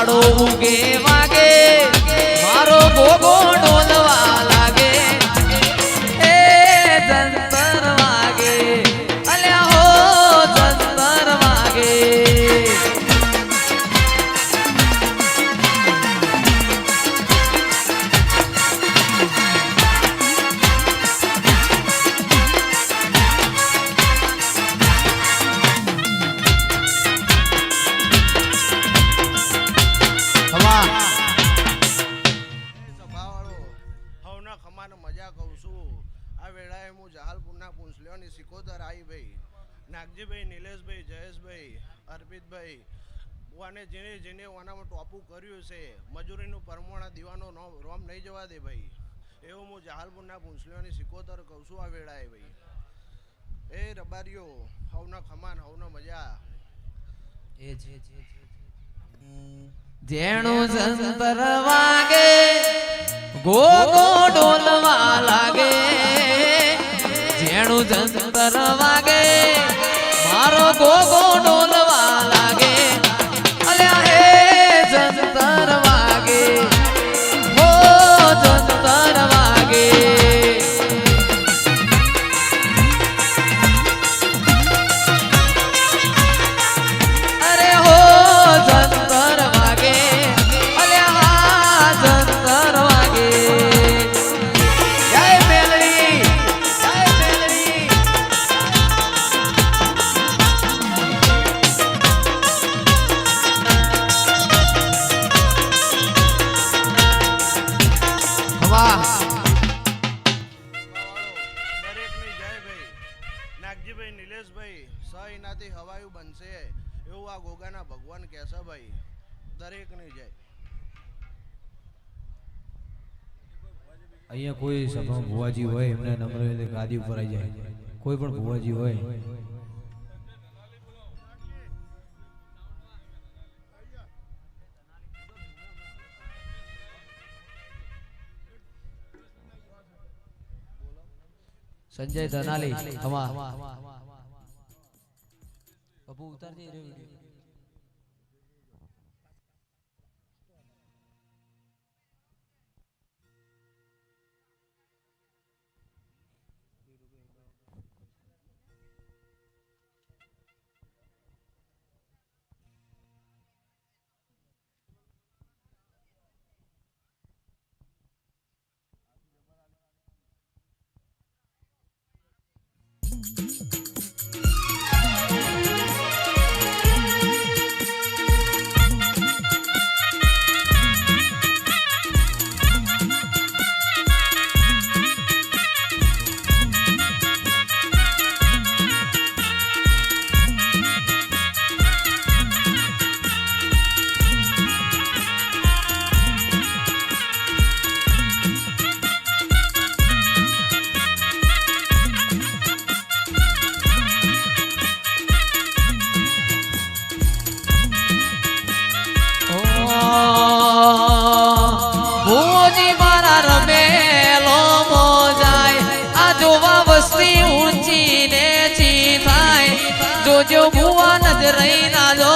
દાડો ઉગે વાગે મારો ગોગો ડોલવા લાગે એ જંતર વાગે અલ્યા હો જંતર વાગે નાગજીભાઈ, નિલેશભાઈ, જયેશભાઈ, અર્પિતભાઈ વાને જેને વાનામાં ટોપું કર્યું છે મજૂરીનું પરમોણા દીવાનો રોમ નહીં જવા દે ભાઈ એવું હું જહાલપુરના પૂંછલીઓની સિકોતર કહું છું આ વેળાએ ભાઈ એ રબારીઓ હવનો ખમાન હવનો મજા જેણું જંતર વાગે ગોગો ડોલવા લાગે જેણું જંતર વાગે મારો ગોગો ડોલવા લાગે અલ્યા હે જંતર વાગે હો જંતર વાગે અરે હો જંતર વાગે અલ્યા હા જંતર વાગે જય મેલડી જય મેલડી દરેકની જય ભાઈ નાગજીભાઈ, નિલેશભાઈ સ એનાથી હવાયું બનશે એવું આ ગોગાના ભગવાન કહેશે ભાઈ દરેકની જય અહીંયા કોઈ સભા ભુવાજી હોય એમને નમ્ર રીતે ગાદી ઉપર આવી જાય કોઈ પણ ભુવાજી હોય સંજય ધનાલી હવા બાપુ ઉતારજે जो भुआ नजर ना जो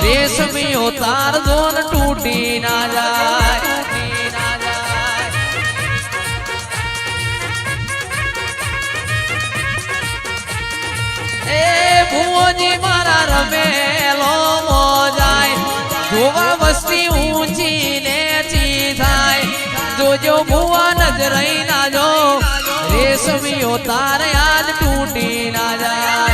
रेशमी उतार जोन टूटी ना जाए ए भुओ जी मारा रमेलो मो जाए जोवा वस्ती ऊंची नेची थाय जो भुआ नजर ना जो रेशमी उतार आज टूटी ना जाए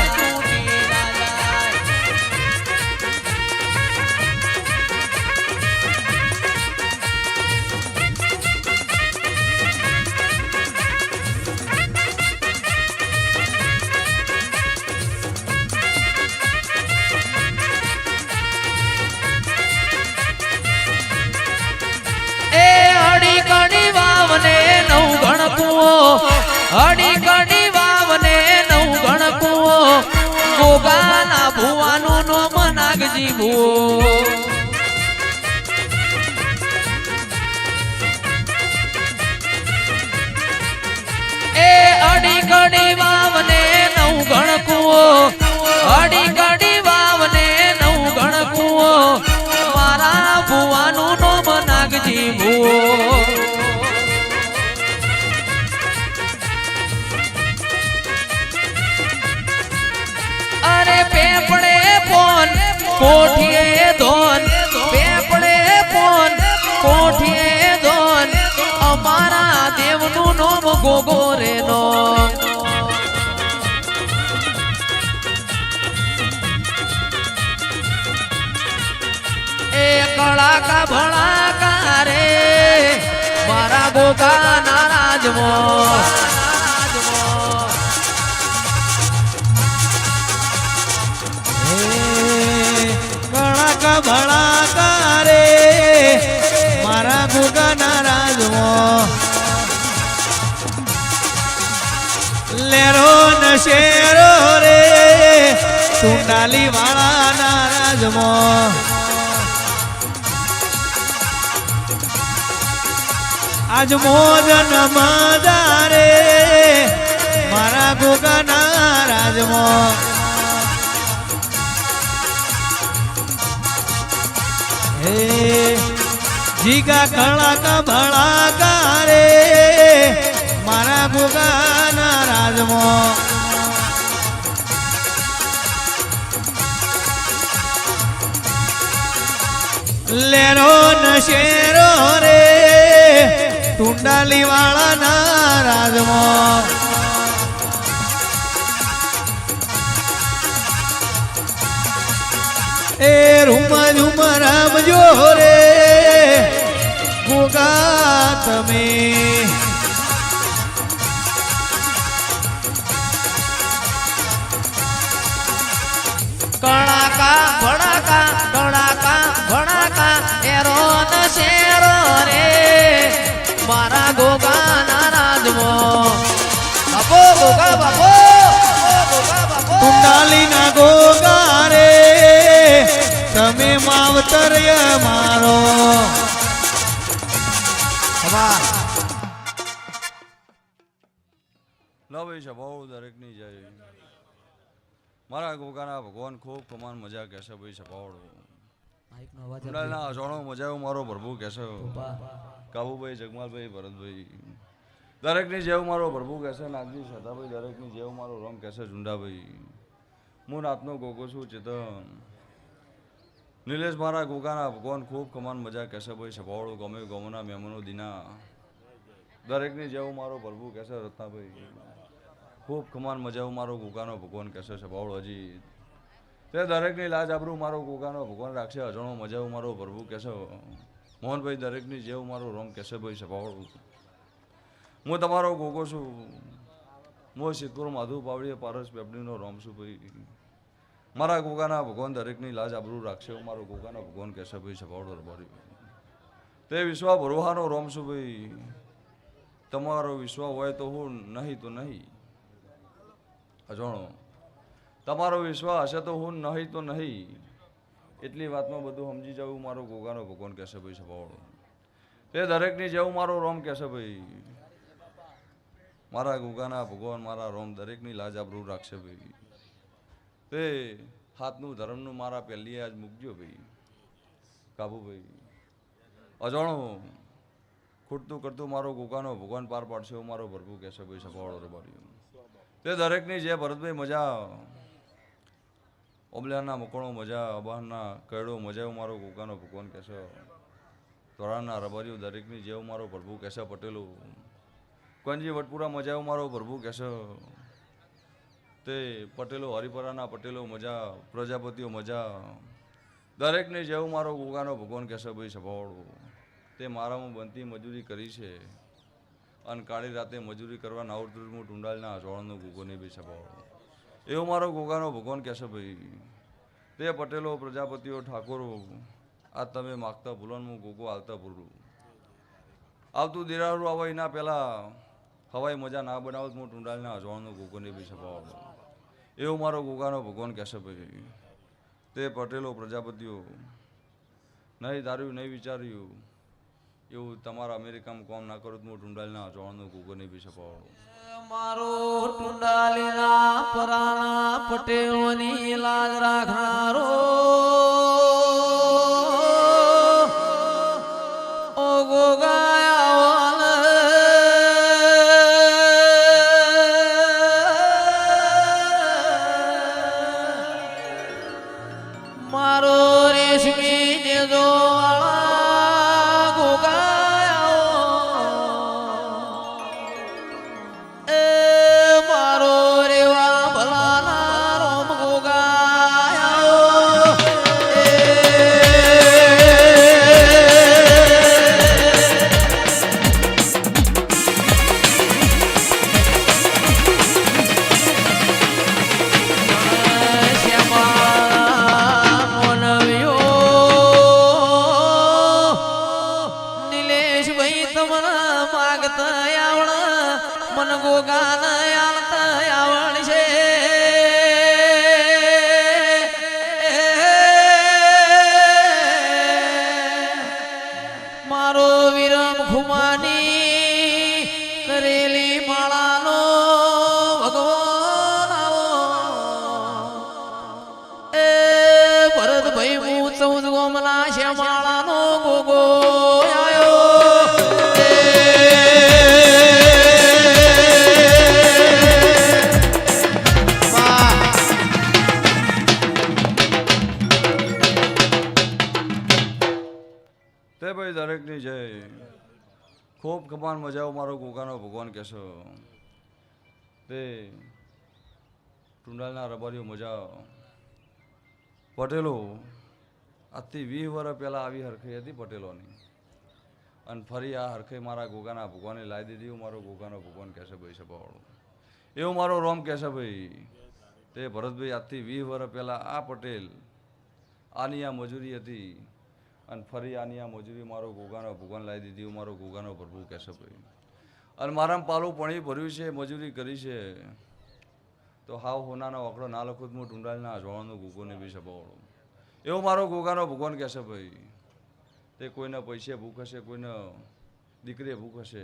અડી કડી વાવને નવ ગણકુઓ ગોગાના ભુવાનું નો મનાગજી ભુઓ એ અડી કડી વાવને નવ ગણકુઓ અડી કડી વાવને નવ ગણકુઓ મારા માતાજી ભૂવો અરે પેપડે પોન કોઠીએ ધોન પેપડે પોન કોઠીએ ધોન અમારા દેવનું નામ ગોગો રે નો એ કળાકા ભળાકા રે મારા ગોગા નારાજમો કળાકા ભળાકા રે મારા ગોગાના રાજમાં લેરો ને શેરો રે સુંડાલી વાળાના રાજમાં આજ મોજ મજા રે મારા ગોગાના રાજમાં હે જીગા કળાકા ભળાકા રે મારા ગોગાના રાજમાં લેરો ને શેરો રે ટુંડાલી વાળાના રાજમાં એ રૂમ ઝુમ રામજો રે ગોગા તમે કળાકા ભડાકા એરો ન શેરો રે મારા ગોગા નારાજમો બાપો ગોગા બાપો કુંડાલી ના ગોગા રે તમે માવતર મારો લવ છે બહુ દરેકની જય મારા ગોગાના ભગવાન ખૂબ કમાન મજા કહેશે ભાઈ સભાવડો કુંડાલના અજાણો મજા મારો પ્રભુ કહેશે કાબુભાઈ જગમાલભાઈ ભરતભાઈ દરેકની જેવું મારો પ્રભુ કહેશે નાગજી સદાભાઈ દરેકની જેવું મારો રમ કહેશે ઝુંડાભાઈ હું નાતનો ગોગો છું ચેતન નિલેશ મારા ગોગાના ભગવાન ખૂબ કમાન મજા કહેશે ભાઈ સભાવડો ગમે ગમોના મહેમાનો દીના દરેકની જેવું મારો પ્રભુ કહેશે રત્નાભાઈ ખૂબ કમાન મજાવું મારો ગોગાનો ભગવાન કહેશે સભાવડો હજી તે દરેકની લાજ આબરૂ મારો ગોગાનો ભગવાન રાખશે અજાણો મજાવું મારો પ્રભુ કહેશે મોહનભાઈ દરેકની જેવું મારો રમ કહેશે ભાઈ સભાવડો હું તમારો ગોગો છું હું સિદ્ધપુર માધુ પાવડીએ પારસ પેપડીનો રોમ છું ભાઈ મારા ગોગાના ભગવાન દરેકની લાજ આબરૂ રાખશે મારો ગોગાના ભગવાન કહેશે ભાઈ સભાવડો રબારી તે વિશ્વા ભરવાનો રોમ છું ભાઈ તમારો વિશ્વાસ હોય તો હું નહીં તો નહીં અજાણો તમારો વિશ્વાસ હશે તો હું નહીં તો નહીં એટલી વાતમાં બધું સમજી જવું મારો ગોગાનો ભગવાન કહેશે ભાઈ સભાવડો તે દરેકની જેવું મારો રોમ કહેશે ભાઈ મારા ગોગાના ભગવાન મારા રોમ દરેકની લાજ આબરૂ રાખશે ભાઈ તે હાથનું ધર્મનું મારા પહેલી આજ મૂકજો ભાઈ કાબુભાઈ અજાણો ખૂટતું કરતું મારો ગોગાનો ભગવાન પાર પાડશે એવું મારો પ્રભુ કહેશે ભાઈ સભાવાળો રબારીઓ તે દરેકની જે ભરતભાઈ મજા ઓબલાના મકોણો મજા અબાહના કયડો મજા એવું મારો ગોગાનો ભગવાન કહેશે તોરાના રબારીઓ દરેકની જેવું મારો પ્રભુ કહેશે પટેલો કોંજી વટપુરા મજા એવું મારો પ્રભુ કહેશે તે પટેલો હરિપરાના પટેલો મજા પ્રજાપતિઓ મજા દરેકને જેવું મારો ગોગાનો ભગવાન કહેશે ભાઈ સભાવાળો તે મારામાં બનતી મજૂરી કરી છે અને કાળી રાતે મજૂરી કરવા નાવડું ટુંડાલના અજવાળનો ગોગોને બી સભાવાળો એવો મારો ગોગાનો ભગવાન કહેશે ભાઈ તે પટેલો પ્રજાપતિઓ ઠાકોરો આ તમે માગતા ભૂલવાનું ગોગો હાલતા ભૂલું આવતું દિરારું આવે એના પહેલાં હવાઈ મજા ના બનાવત હું ટુંડાલના અજવાળનો ગોગોને બી સભાવાળો એવો મારો ગોગાનો ભગવાન કહેશે ભાઈ તે પટેલો પ્રજાપતિઓ નહીં ધાર્યું નહીં વિચાર્યું એવું તમારા અમેરિકામાં કામ ના કરું હું ટુંડાલના અજવાળનો ગોગોને બી સભાવાળો મારો ટુંડાલીના પરાણા પટેલોની લાજ રાખનારો ઓ મન ગોગાન આલતા આવડશે મારો વિરમ ખુમાની કરેલી માળાનો ભગવાન આવો એ ભરતભાઈ હું 14 ગોમના છે માળાનો ગોગો આયો તે ભાઈ દરેકની જય ખૂબ કમાન મજાઓ મારો ગોગાનો ભગવાન કહેશો તે ટુંડાલના રબારીઓ મજા પટેલો આજથી 20 વર્ષ પહેલાં આવી હરખાઈ હતી પટેલોની અને ફરી આ હરખાઈ મારા ગોગાના ભગવાને લાવી દીધી એવું મારો ગોગાનો ભગવાન કહેશે ભાઈ સભાવાળો એવું મારો રોમ કહેશે ભાઈ તે ભરતભાઈ આજથી 20 વર્ષ પહેલાં આ પટેલ આની આ મજૂરી હતી અને ફરી આની આ મજૂરી મારો ગોગાનો ભગવાન લાવી દીધી એવું મારો ગોગાનો પ્રભુ કહેશે ભાઈ અને મારામાં પાલું પાણી ભર્યું છે મજૂરી કરી છે તો હાવ હોનાનો આંકડો ના લખું હું ટુંડાલના અજવાળાનો ગોગોને બી સભાવાળો એવો મારો ગોગાનો ભગવાન કહેશે ભાઈ તે કોઈને પૈસે ભૂખ હશે કોઈને દીકરીએ ભૂખ હશે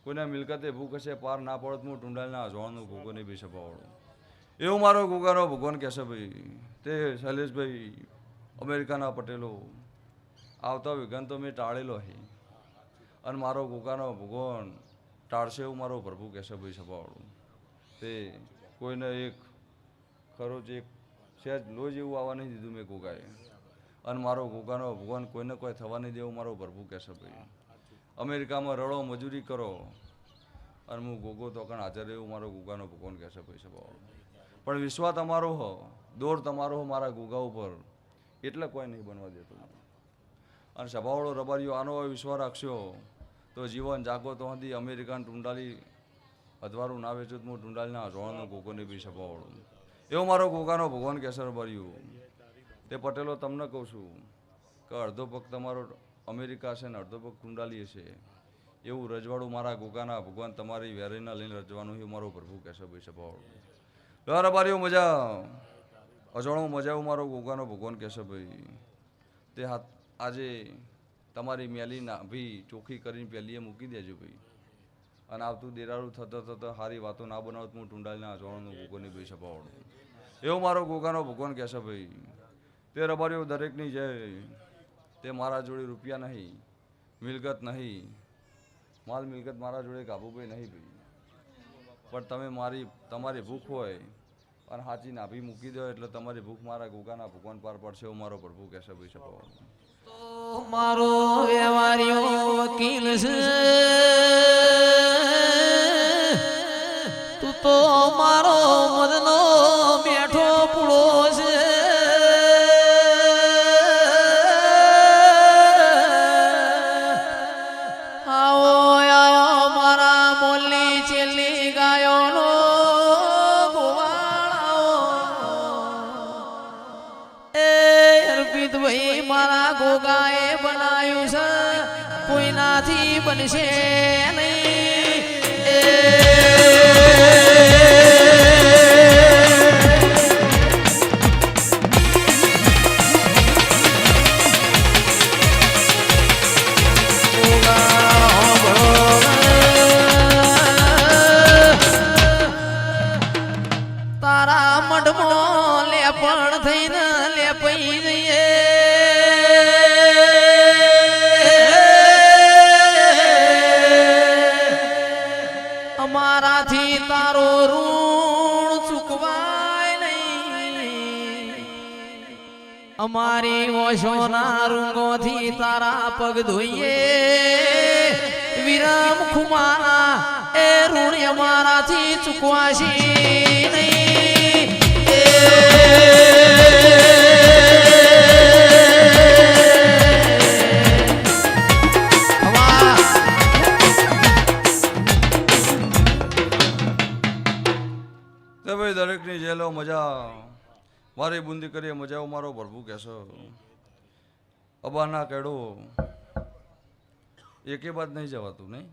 કોઈને મિલકતે ભૂખ હશે પાર ના પડત હું ટુંડાલના અજવાળાનો ગોગોને બી સભાવાળો એવો મારો ગોગાનો ભગવાન કહેશે ભાઈ તે શૈલેષભાઈ અમેરિકાના પટેલો આવતા વિઘન તો મેં ટાળેલો છે અને મારો ગોગાનો ભગવાન ટાળશે એવું મારો પ્રભુ કહેશે ભાઈ સભાવાળું તે કોઈને એક ખરો જ એક સહેજ લો જેવું આવવા નહીં દીધું મેં ગોગાએ અને મારો ગોગાનો ભગવાન કોઈને કોઈ થવા નહીં દેવું મારો પ્રભુ કહેશે ભાઈ અમેરિકામાં રડો મજૂરી કરો અને હું ગોગો તો કણ હાજર એવું મારો ગોગાનો ભગવાન કહેશે ભાઈ સભાવાળું પણ વિશ્વાસ તમારો હો દોર તમારો હો મારા ગોગા ઉપર એટલે કોઈ નહીં બનવા દેતું અને સભાવાળો રબારીઓ આનો વિશ્વાસ રાખશો તો જીવન જાગો તો હતી અમેરિકન ટુંડાલી અધવારું ના વેચું હું ટુંડાલીના અજવાળાનો ગોગોને બી સભાવાળો એવો મારો ગોગાનો ભગવાન કહેશે રબારીઓ તે પટેલો તમને કહું છું કે અડધો પગ તમારો અમેરિકા છે ને અડધો પગ ટુંડાલી હશે એવું રજવાડું મારા ગોગાના ભગવાન તમારી વેરીના લઈને રજવાનું એ મારો પ્રભુ કહેશે ભાઈ સભાવાળો રબારીઓ મજા અજવાળું મજા એવું મારો ગોગાનો ભગવાન કહેશે ભાઈ તે હાથ આજે તમારી મેલી નાભી ચોખ્ખી કરીને પહેલીએ મૂકી દેજો ભાઈ અને આવતું દેરાળું થતાં સારી વાતો ના બનાવત હું ટુંડાલીના અજવાળાનો ગોગોને ભાઈ સભાવાળું એવો મારો ગોગાનો ભગવાન કહેશે ભાઈ તે રબારીઓ દરેકની જય તે મારા જોડે રૂપિયા નહીં મિલકત નહીં માલ મિલકત મારા જોડે કાબુભાઈ નહીં ભાઈ પણ તમે તમારી ભૂખ હોય અને સાચી નાભી મૂકી દો એટલે તમારી ભૂખ મારા ગોગાના ભગવાન પાર પડશે એવું મારો પ્રભુ કહેશે ભાઈ સભાવાળો મારો વ્યવહારિયો વકીલ છે તું તો મારો મદનો બેઠો પૂળો છે આવો આવો મારા મોલી છેલ્લી ગાયોનો ભાઈ મારા ગોગાએ બનાવ્યું છે કોઈનાથી બનશે તારા મઢમાં લેપણ થઈને લેપાઈ જઈએ અમારાથી તારો ઋણ ચૂકવાય નહીં અમારી ઓશોના રૂંગોથી તારા પગ ધોઈએ વિરમ ખુમાના એ ઋણ અમારાથી ચૂકવાશે નહીં દરેકની જેલો મજા મારી બુંદી કરીએ મજાઓ મારો પ્રભુ કહેશો અબાના કેડો એકે બાદ નહીં જવાતું નહીં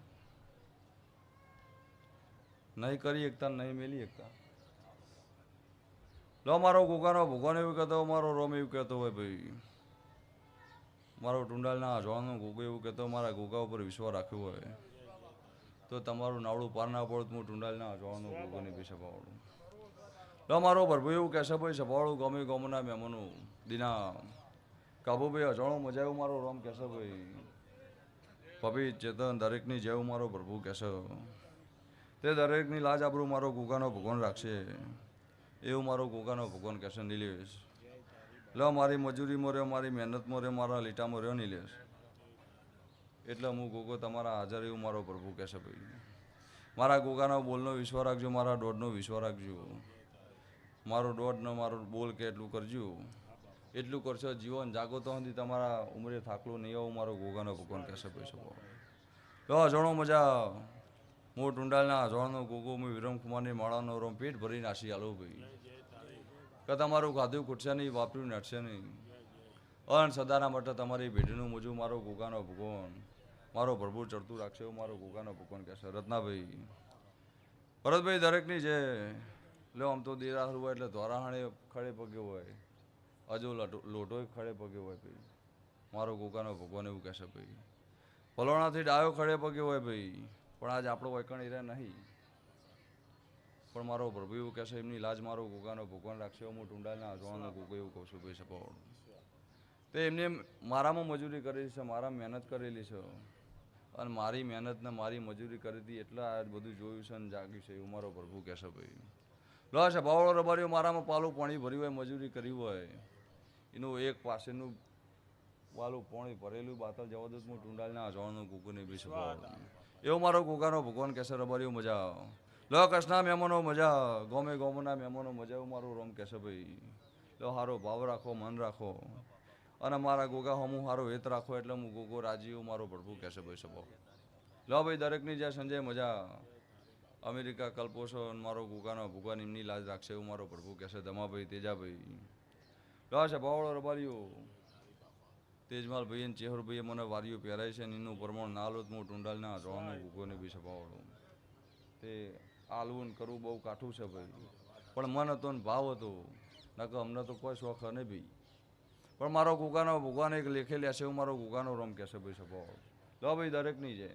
નહીં કરી એકતા નહીં મેલી એકતા. લો મારો ગોગાનો ભગવાન એવું કહેતો, મારો રોમ એવું કહેતો હોય ભાઈ, મારો ટુંડાલના અજવાળનો ગોગો એવું કહેતો, મારા ગોગા ઉપર વિશ્વાસ રાખ્યો હોય તો તમારું નાવડું પાર ના પડત, હું ટુંડાલના અજવાળનો ગોગોને બી સભાવાળું. લો મારો પ્રભુ એવું કહેશે ભાઈ સભાવાળું ગમે ગમના મહેમાનો દીના કાબુભાઈ અજવાળું મજા એવું મારો રોમ કહેશે ભાઈ, પભી ચેતન દરેકની જેવું મારો પ્રભુ કહેશે, તે દરેકની લાજ આબરૂ મારો ગોગાનો ભગવાન રાખશે એવું મારો ગોગાનો ભગવાન કહેશે નિલેશ. લો મારી મજૂરીમાં રહ્યો, મારી મહેનતમાં રહ્યો, મારા લીટામાં રહ્યો નિલેશ, એટલે હું ગોગો તમારા હાજર એવું મારો પ્રભુ કહેશે ભાઈ. મારા ગોગાનો બોલનો વિશ્વાસ રાખજો, મારા દોઢનો વિશ્વાસ રાખજો, મારો દોઢ ને મારો બોલ કે એટલું કરજો, એટલું કરશો જીવન જાગો તો સુધી તમારા ઉંમરે થાકલો નહીં આવું મારો ગોગાનો ભગવાન કહેશે ભાઈ. લો અજોણો મજા હું ટુંડાલના અજવાળનો ગોગો હું વિરમકુમારની માળાનો રોમ પેટ ભરીને આશી આલો ભાઈ, કે તમારું ખાધું ખૂટશે નહીં, વાપર્યું નડશે નહીં, અન સદાના માટે તમારી ભેટીનું મોજું મારો ગોગાનો ભગવાન મારો પ્રભુ ચડતું રાખશે એવું મારો ગોગાનો ભગવાન કહેશે. રત્નાભાઈ ભરતભાઈ દરેકની છે લો, આમ તો દેરાહર હોય એટલે ધોરાહાણે ખડે પગે હોય, હજુ લોટોય ખડે પગે હોય ભાઈ, મારો ગોગાનો ભગવાન એવું કહેશે ભાઈ. પલોણાથી ડાયો ખડે પગે હોય ભાઈ, પણ આજ આપણો વૈકણ એરા નહીં, પણ મારો પ્રભુ એવું કહેશે એમની લાજ મારો ગોગાનો ભગવાન રાખશે. હું ટુંડાલના અજવાળનો ગોગો એવું કહું છું ભાઈ સપાવાળું, તે એમને મારામાં મજૂરી કરેલી છે, મારા મહેનત કરેલી છે, અને મારી મહેનતને મારી મજૂરી કરી હતી એટલે આ બધું જોયું છે અને જાગ્યું છે એવું મારો પ્રભુ કહેશે ભાઈ. લો છે ભાવડો રબારીઓ મારામાં પાલું પાણી ભર્યું હોય, મજૂરી કરી હોય, એનું એક પાસેનું પાલું પાણી ભરેલું બાતલ જવા દઉં હું ટુંડાલના અજવાળનો ગોગોને બી સપાવાળું એવો મારો ગોગાનો ભગવાન કહેશે. રબારીઓ મજા લો, કચ્છના મહેમાનો મજા, ગોમે ગોમના મહેમાનો મજા એવું મારું રોમ કહેશે ભાઈ. લો સારો ભાવ રાખો, મન રાખો, અને મારા ગોગા હમું સારો હેત રાખો એટલે હું ગોગો રાજી એવું મારો પ્રભુ કહેશે ભાઈ સબો. લો ભાઈ દરેકની જ્યાં સંજય મજા અમેરિકા કલ્પોશો મારો ગોગાનો ભગવાન એમની લાજ રાખશે એવું મારો પ્રભુ કહેશે. ધમાભાઈ તેજાભાઈ લો છે ભાવડો રબારીઓ તેજમાલ ભાઈ અને ચેહરભાઈએ મને વારીઓ પહેરાય છે અને એનું પ્રમાણ ના લો હું ટુંડાલના અજવાળનો ગોગોને બી સભાવાળું. તે આલવું ને કરવું બહુ કાઠું છે ભાઈ, પણ મન હતો ને ભાવ હતો, નકર અમને તો કોઈ શોખ નહીં ભાઈ, પણ મારો ગોગાનો ભગવાન એક લેખે લેશે એવું મારો ગોગાનો રોમ કહેશે ભાઈ સભાવાળું. લો ભાઈ દરેકની છે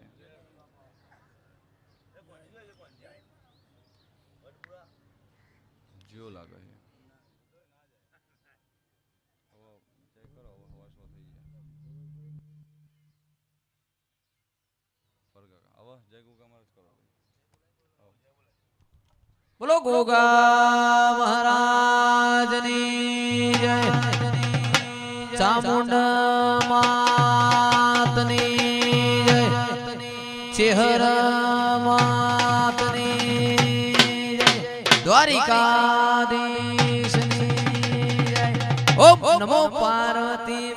જીઓ લાગે છે. બોલો ગોગા મહારાજની જય, ચામુંડ માતની જય, ચેહર માતની જય, દ્વારિકાધીશની જય. ઓમ નમો પાર્વતી